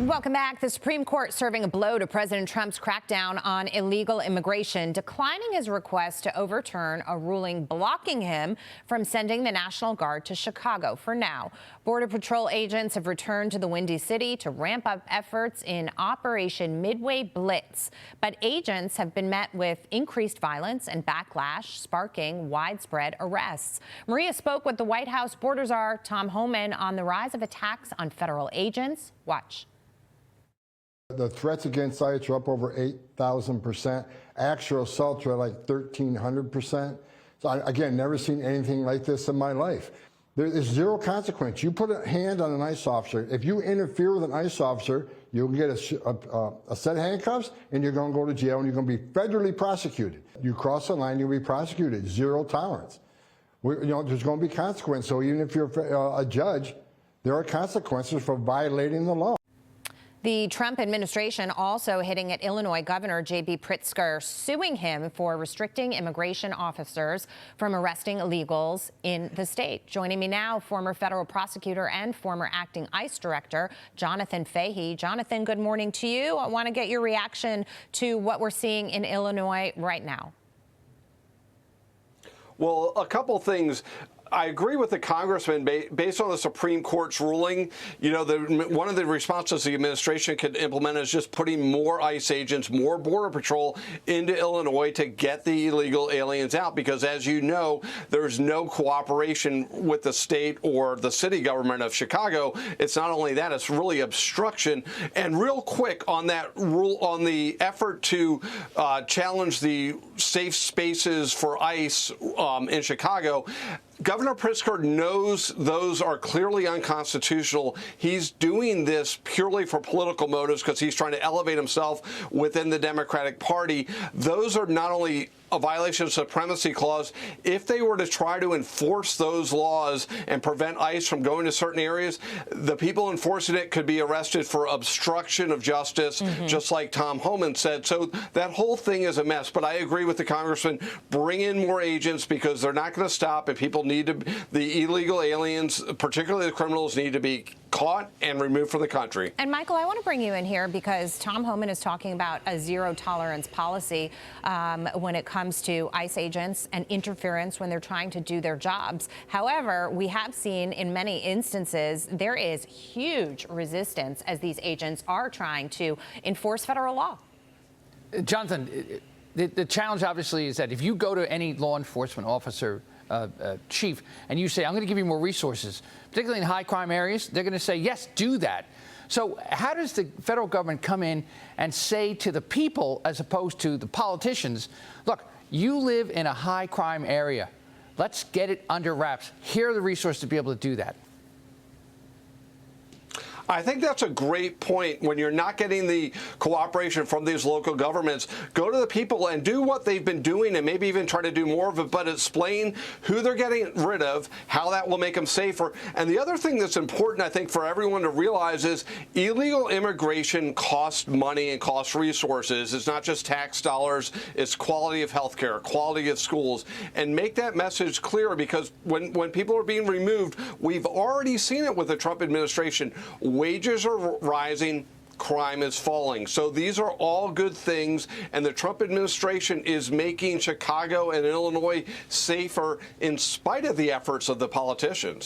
Welcome back. The Supreme Court serving a blow to President Trump's crackdown on illegal immigration, declining his request to overturn a ruling blocking him from sending the National Guard to Chicago for now. Border Patrol agents have returned to the Windy City to ramp up efforts in Operation Midway Blitz. But agents have been met with increased violence and backlash, sparking widespread arrests. Maria spoke with the White House border czar, Tom Homan, on the rise of attacks on federal agents. Watch. The threats against ICE are up over 8,000%. Actual assaults are like 1,300%. So again, never seen anything like this in my life. There is zero consequence. You put a hand on an ICE officer. If you interfere with an ICE officer, you'll get a set of handcuffs and you're going to go to jail and you're going to be federally prosecuted. You cross the line, you'll be prosecuted. Zero tolerance. There's going to be consequences. So even if you're a judge, there are consequences for violating the law. The Trump administration also hitting at Illinois Governor J.B. Pritzker, suing him for restricting immigration officers from arresting illegals in the state. Joining me now, former federal prosecutor and former acting ICE director, Jonathan Fahey. Jonathan, good morning to you. I want to get your reaction to what we're seeing in Illinois right now. Well, a couple things. I agree with the congressman based on the Supreme Court's ruling. One of the responses the administration could implement is just putting more ICE agents, more Border Patrol into Illinois to get the illegal aliens out, because as you know, there's no cooperation with the state or the city government of Chicago. It's not only that, it's really obstruction. And real quick on that rule, on the effort to challenge the safe spaces for ICE in Chicago, Governor Pritzker knows those are clearly unconstitutional. He's doing this purely for political motives because he's trying to elevate himself within the Democratic Party. Those are not only a violation of the Supremacy Clause. If they were to try to enforce those laws and prevent ICE from going to certain areas, the people enforcing it could be arrested for obstruction of justice, just like Tom Homan said. So that whole thing is a mess. But I agree with the congressman, bring in more agents because they're not going to stop. If people need to, the illegal aliens, particularly the criminals, need to be caught and removed from the country. And Michael, I want to bring you in here because Tom Homan is talking about a zero tolerance policy when it comes to ICE agents and interference when they're trying to do their jobs. However, we have seen in many instances there is huge resistance as these agents are trying to enforce federal law. Jonathan, the challenge obviously is that if you go to any law enforcement officer chief and you say, I'm going to give you more resources, particularly in high crime areas, they're going to say, yes, do that. So how does the federal government come in and say to the people, as opposed to the politicians, look, you live in a high crime area. Let's get it under wraps. Here are the resources to be able to do that. I think that's a great point. When you're not getting the cooperation from these local governments, go to the people and do what they've been doing and maybe even try to do more of it, but explain who they're getting rid of, how that will make them safer. And the other thing that's important, I think, for everyone to realize is illegal immigration costs money and costs resources. It's not just tax dollars, it's quality of health care, quality of schools. And make that message clear, because when people are being removed, we've already seen it with the Trump administration. Wages are rising, crime is falling. So these are all good things, and the Trump administration is making Chicago and Illinois safer in spite of the efforts of the politicians.